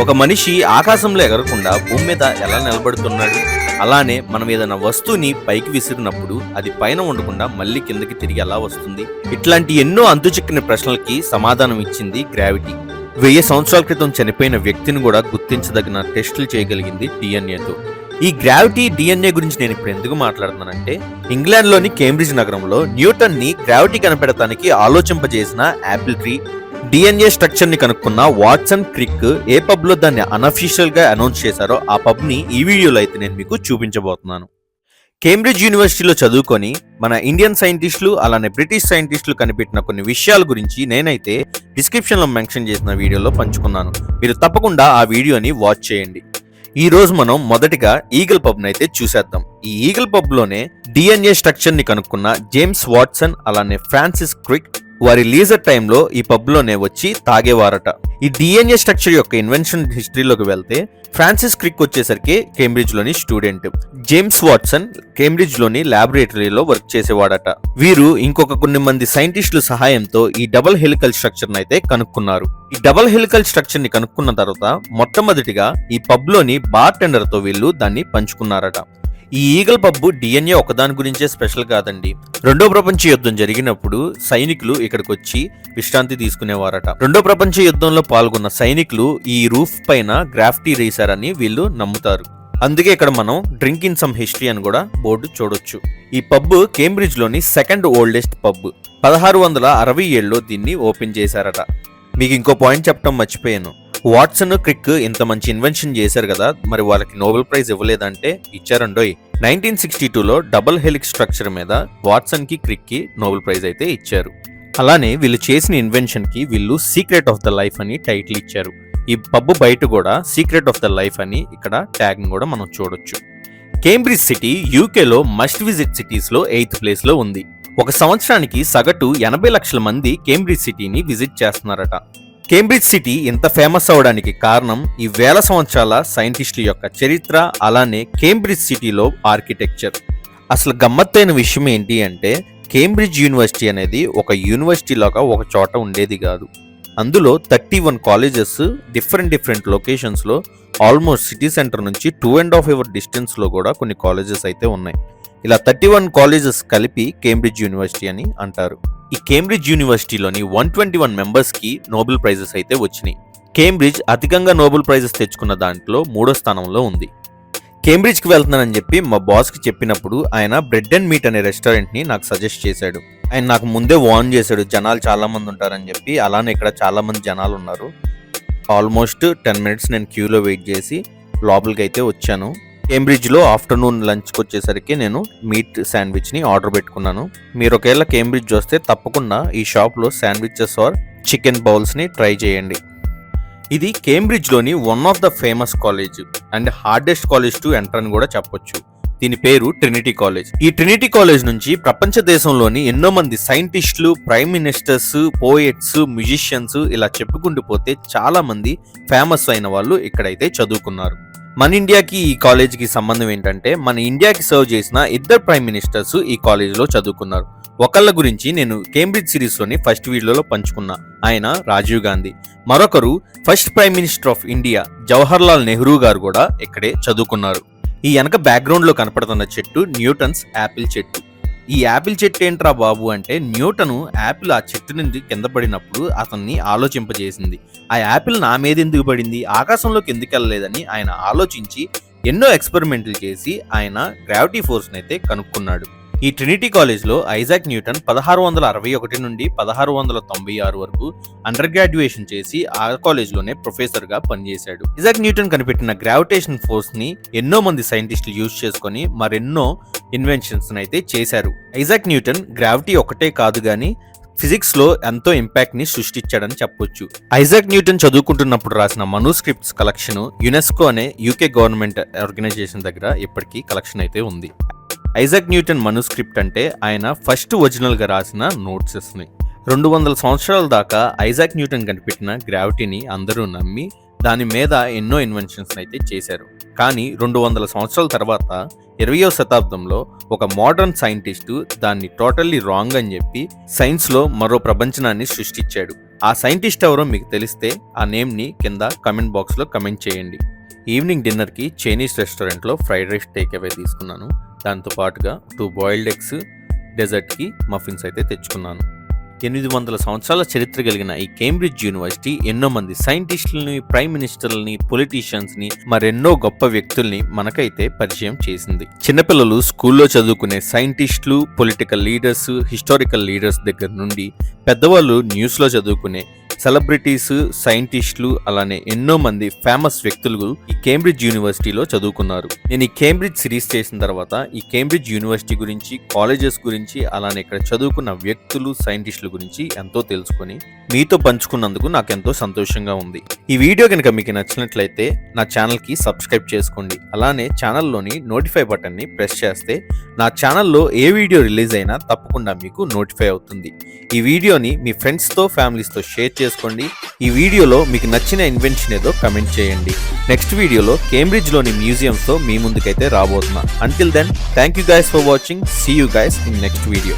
ఒక మనిషి ఆకాశంలో ఎగరకుండా భూమి మీద ఎలా నిలబడుతున్నాడు? అలానే మనం ఏదైనా వస్తువుని పైకి విసిరినప్పుడు అది పైన ఉండకుండా మళ్ళీ కిందకి తిరిగి ఎలా వస్తుంది? ఇట్లాంటి ఎన్నో అంతుచిక్కని ప్రశ్నలకి సమాధానం ఇచ్చింది గ్రావిటీ. 1000 సంవత్సరాల క్రితం చనిపోయిన వ్యక్తిని కూడా గుర్తించదగిన టెస్టులు చేయగలిగింది డిఎన్ఏతో. ఈ గ్రావిటీ డిఎన్ఏ గురించి నేను ఇప్పుడు ఎందుకు మాట్లాడుతున్నానంటే, ఇంగ్లాండ్లోని కేంబ్రిడ్జ్ నగరంలో న్యూటన్ ని గ్రావిటీ కనిపెడటానికి ఆలోచింపజేసిన యాపిల్ ట్రీ, డిఎన్ఏ స్ట్రక్చర్ ని కనుక్కున్న వాట్సన్ క్రిక్ ఏ పబ్ లో దాన్ని అనఫీషియల్ గా అనౌన్స్ చేశారో ఆ పబ్ ని ఈ వీడియోలో అయితే నేను మీకు చూపించబోతున్నాను. కేంబ్రిడ్జ్ యూనివర్సిటీలో చదువుకొని మన ఇండియన్ సైంటిస్టులు అలానే బ్రిటిష్ సైంటిస్టులు కనిపెట్టిన కొన్ని విషయాల గురించి నేనైతే డిస్క్రిప్షన్ లో మెన్షన్ చేసిన వీడియోలో పంచుకున్నాను. మీరు తప్పకుండా ఆ వీడియోని వాచ్ చేయండి. ఈ రోజు మనం మొదటిగా ఈగల్ పబ్ నైతే చూసేద్దాం. ఈ ఈగల్ పబ్ లోనే డిఎన్ఏ స్ట్రక్చర్ ని కనుక్కున్న జేమ్స్ వాట్సన్ అలానే ఫ్రాన్సిస్ క్రిక్ వారి లీజర్ టైంలో ఈ పబ్ లోనే వచ్చి తాగేవారట. ఈ డిఎన్ఏ స్ట్రక్చర్ యొక్క ఇన్వెన్షన్ హిస్టరీలోకి వెళ్తే, ఫ్రాన్సిస్ క్రిక్ వచ్చేసరికి కేంబ్రిడ్జ్ లోని స్టూడెంట్, జేమ్స్ వాట్సన్ కేంబ్రిడ్జ్ లోని ల్యాబొరేటరీలో వర్క్ చేసేవాడట. వీరు ఇంకొక కొన్ని మంది సైంటిస్టుల సహాయంతో ఈ డబుల్ హెలికల్ స్ట్రక్చర్ అయితే కనుక్కున్నారు. ఈ డబుల్ హెలికల్ స్ట్రక్చర్ ని కనుక్కున్న తర్వాత మొట్టమొదటిగా ఈ పబ్ లోని బార్ టెండర్ తో వీళ్ళు దాన్ని పంచుకున్నారట. ఈ ఈగల్ పబ్ డిఎన్ఏ ఒకదాని గురించే స్పెషల్ కాదండి. రెండో ప్రపంచ యుద్ధం జరిగినప్పుడు సైనికులు ఇక్కడికి వచ్చి విశ్రాంతి తీసుకునేవారట. రెండో ప్రపంచ యుద్ధంలో పాల్గొన్న సైనికులు ఈ రూఫ్ పైన గ్రాఫిటీ వేశారని వీళ్ళు నమ్ముతారు. అందుకే ఇక్కడ మనం డ్రింక్ ఇన్ సమ్ హిస్టరీ అని కూడా బోర్డు చూడొచ్చు. ఈ పబ్ కేంబ్రిడ్జ్ లోని సెకండ్ ఓల్డెస్ట్ పబ్. 1667లో దీన్ని ఓపెన్ చేశారట. మీకు ఇంకో పాయింట్ చెప్పడం మర్చిపోయాను. వాట్సన్ క్రిక్ ఇంత మంచి ఇన్వెన్షన్ చేశారు కదా, మరి వాళ్ళకి నోబెల్ ప్రైజ్ ఇవ్వలేదంటే ఇచ్చారండోయ్. 1962లో డబుల్ హెలిక్స్ స్ట్రక్చర్ మీద వాట్సన్ కి క్రిక్ కి నోబెల్ ప్రైజ్ అయితే ఇచ్చారు. అలానే వీళ్ళు చేసిన ఇన్వెన్షన్ కి వీళ్ళు సీక్రెట్ ఆఫ్ ద లైఫ్ అని టైటిల్ ఇచ్చారు. ఈ పబ్ బయట కూడా సీక్రెట్ ఆఫ్ ద లైఫ్ అని ఇక్కడ ట్యాగ్ కూడా మనం చూడొచ్చు. కేంబ్రిడ్జ్ సిటీ యూకేలో మస్ట్ విజిట్ సిటీస్ లో 8th ప్లేస్ లో ఉంది. ఒక సంవత్సరానికి సగటు 80 లక్షల మంది కేంబ్రిడ్జ్ సిటీని విజిట్ చేస్తున్నారట. కేంబ్రిడ్జ్ సిటీ ఇంత ఫేమస్ అవడానికి కారణం ఈ వేల సంవత్సరాల సైంటిస్టుల యొక్క చరిత్ర, అలానే కేంబ్రిడ్జ్ సిటీలో ఆర్కిటెక్చర్. అసలు గమ్మత్తైన విషయం ఏంటి అంటే, కేంబ్రిడ్జ్ యూనివర్సిటీ అనేది ఒక యూనివర్సిటీ లాగా ఒక చోట ఉండేది కాదు. అందులో 31 కాలేజెస్ డిఫరెంట్ లొకేషన్స్ లో, ఆల్మోస్ట్ సిటీ సెంటర్ నుంచి 2.5 hour డిస్టెన్స్ లో కూడా కొన్ని కాలేజెస్ అయితే ఉన్నాయి. ఇలా 31 కాలేజెస్ కలిపి కేంబ్రిడ్జ్ యూనివర్సిటీ అని అంటారు. ఈ కేంబ్రిడ్జ్ యూనివర్సిటీలోని 121 మెంబర్స్ కి నోబెల్ ప్రైజెస్ అయితే వచ్చినాయి. కేంబ్రిడ్జ్ అధికంగా నోబెల్ ప్రైజెస్ తెచ్చుకున్న దాంట్లో 3వ స్థానంలో ఉంది. కేంబ్రిడ్జ్కి వెళ్తున్నానని చెప్పి మా బాస్కి చెప్పినప్పుడు ఆయన బ్రెడ్ అండ్ మీట్ అనే రెస్టారెంట్ని నాకు సజెస్ట్ చేశాడు. ఆయన నాకు ముందే వార్న్ చేశాడు, జనాలు చాలా మంది ఉంటారని చెప్పి. అలానే ఇక్కడ చాలా మంది జనాలు ఉన్నారు. ఆల్మోస్ట్ 10 minutes నేను క్యూలో వెయిట్ చేసి లోపలికి అయితే వచ్చాను. కేంబ్రిడ్జ్లో ఆఫ్టర్నూన్ లంచ్కి వచ్చేసరికి నేను మీట్ శాండ్విచ్ని ఆర్డర్ పెట్టుకున్నాను. మీరు ఒకవేళ కేంబ్రిడ్జ్ వస్తే తప్పకుండా ఈ షాప్లో శాండ్విచెస్ ఆర్ చికెన్ బౌల్స్ని ట్రై చేయండి. ఇది కేంబ్రిడ్జ్లోని one of the famous college and hardest college to enter అని కూడా చెప్పొచ్చు. దీని పేరు ట్రినిటీ కాలేజ్. ఈ ట్రినిటీ కాలేజ్ నుంచి ప్రపంచ దేశంలోని ఎన్నో మంది సైంటిస్టులు, ప్రైమ్ మినిస్టర్స్, పోయెట్స్, మ్యూజిషియన్స్ ఇలా చెప్పుకుంటూ పోతే చాలా మంది ఫేమస్ అయిన వాళ్ళు ఇక్కడైతే చదువుకున్నారు. మన ఇండియాకి ఈ కాలేజ్కి సంబంధం ఏంటంటే, మన ఇండియాకి సర్వ్ చేసిన 2 ప్రైమ్ మినిస్టర్స్ ఈ కాలేజ్లో చదువుకున్నారు. ఒకళ్ళ గురించి నేను కేంబ్రిడ్జ్ సిరీస్లోని ఫస్ట్ వీడియోలో పంచుకున్నా, ఆయన రాజీవ్ గాంధీ. మరొకరు first prime minister of India Jawahar Lal Nehru గారు కూడా ఇక్కడే చదువుకున్నారు. ఈ వెనక బ్యాక్గ్రౌండ్ లో కనపడుతున్న చెట్టు న్యూటన్స్ యాపిల్ చెట్టు. ఈ యాపిల్ చెట్టు ఏంట్రా బాబు అంటే, న్యూటన్ యాపిల్ ఆ చెట్టు నుండి కింద పడినప్పుడు అతన్ని ఆలోచింపజేసింది. ఆ యాపిల్ నా మీద ఎందుకు పడింది, ఆకాశంలోకి ఎందుకు వెళ్ళలేదని ఆయన ఆలోచించి ఎన్నో ఎక్స్పెరిమెంట్లు చేసి ఆయన గ్రావిటీ ఫోర్స్ అయితే కనుక్కున్నాడు. ఈ ట్రినిటీ కాలేజ్లో ఐజాక్ న్యూటన్ 1661 నుండి 1696 వరకు అండర్ గ్రాడ్యుయేషన్ చేసి ఆ కాలేజ్లోనే ప్రొఫెసర్గా పనిచేశాడు. ఐజాక్ న్యూటన్ కనిపెట్టిన గ్రావిటేషన్ ఫోర్స్ని ఎన్నో మంది సైంటిస్టులు యూజ్ చేసుకొని మరెన్నో ఇన్వెన్షన్స్ అయితే చేశారు. ఐజాక్ న్యూటన్ గ్రావిటీ ఒకటే కాదు కానీ ఫిజిక్స్ లో ఎంతో ఇంపాక్ట్ ని సృష్టించాడని చెప్పొచ్చు. ఐజాక్ న్యూటన్ చదువుకుంటున్నప్పుడు రాసిన మనుస్క్రిప్ట్స్ కలెక్షన్ యునెస్కో అనే యూకే గవర్నమెంట్ ఆర్గనైజేషన్ దగ్గర ఇప్పటికీ కలెక్షన్ అయితే ఉంది. ఐజాక్ న్యూటన్ మనుస్క్రిప్ట్ అంటే ఆయన ఫస్ట్ ఒరిజినల్ గా రాసిన నోట్సెస్ ని. 200 సంవత్సరాల దాకా ఐజాక్ న్యూటన్ కనిపెట్టిన గ్రావిటీని అందరూ నమ్మి దాని మీద ఎన్నో ఇన్వెన్షన్స్ అయితే చేశారు. కానీ 200 సంవత్సరాల తర్వాత 20వ శతాబ్దంలో ఒక మోడర్న్ సైంటిస్టు దాన్ని టోటల్లీ రాంగ్ అని చెప్పి సైన్స్ లో మరో ప్రపంచనాన్ని సృష్టించాడు. ఆ సైంటిస్ట్ ఎవరో మీకు తెలిస్తే ఆ నేమ్ని కింద కమెంట్ బాక్స్లో కమెంట్ చేయండి. ఈవినింగ్ డిన్నర్కి చైనీస్ రెస్టారెంట్లో ఫ్రైడ్ రైస్ టేక్ అవే తీసుకున్నాను. దాంతో పాటుగా 2 బాయిల్డ్ ఎగ్స్, డెజర్ట్కి మఫిన్స్ అయితే తెచ్చుకున్నాను. 800 సంవత్సరాల చరిత్ర కలిగిన ఈ కేంబ్రిడ్జ్ యూనివర్సిటీ ఎన్నో మంది సైంటిస్టులని, ప్రైమ్ మినిస్టర్లని, పొలిటీషియన్స్ని, మరెన్నో గొప్ప వ్యక్తుల్ని మనకైతే పరిచయం చేసింది. చిన్నపిల్లలు స్కూల్లో చదువుకునే సైంటిస్టులు, పొలిటికల్ లీడర్స్, హిస్టారికల్ లీడర్స్ దగ్గర నుండి పెద్దవాళ్ళు న్యూస్లో చదువుకునే సెలబ్రిటీస్, సైంటిస్టులు, అలానే ఎన్నో మంది ఫేమస్ వ్యక్తులు ఈ కేంబ్రిడ్జ్ యూనివర్సిటీలో చదువుకున్నారు. నేను ఈ కేంబ్రిడ్జ్ సిరీస్ చేసిన తర్వాత ఈ కేంబ్రిడ్జ్ యూనివర్సిటీ గురించి, కాలేజెస్ గురించి, అలానే ఇక్కడ చదువుకున్న వ్యక్తులు, సైంటిస్టుల గురించి ఎంతో తెలుసుకొని మీతో పంచుకున్నందుకు నాకు ఎంతో సంతోషంగా ఉంది. ఈ వీడియో కనుక మీకు నచ్చినట్లయితే నా ఛానల్కి సబ్స్క్రైబ్ చేసుకోండి. అలానే ఛానల్లోని నోటిఫై బటన్ని ప్రెస్ చేస్తే నా ఛానల్లో ఏ వీడియో రిలీజ్ అయినా తప్పకుండా మీకు నోటిఫై అవుతుంది. ఈ వీడియోని మీ ఫ్రెండ్స్తో, ఫ్యామిలీస్తో షేర్ చేసుకోండి. ఈ వీడియోలో మీకు నచ్చిన ఇన్వెన్షన్ ఏదో కమెంట్ చేయండి. నెక్స్ట్ వీడియోలో కేంబ్రిడ్జ్లోని మ్యూజియంతో మీ ముందుకైతే రాబోతున్నా. Until then, thank you guys for watching. See you guys in next video.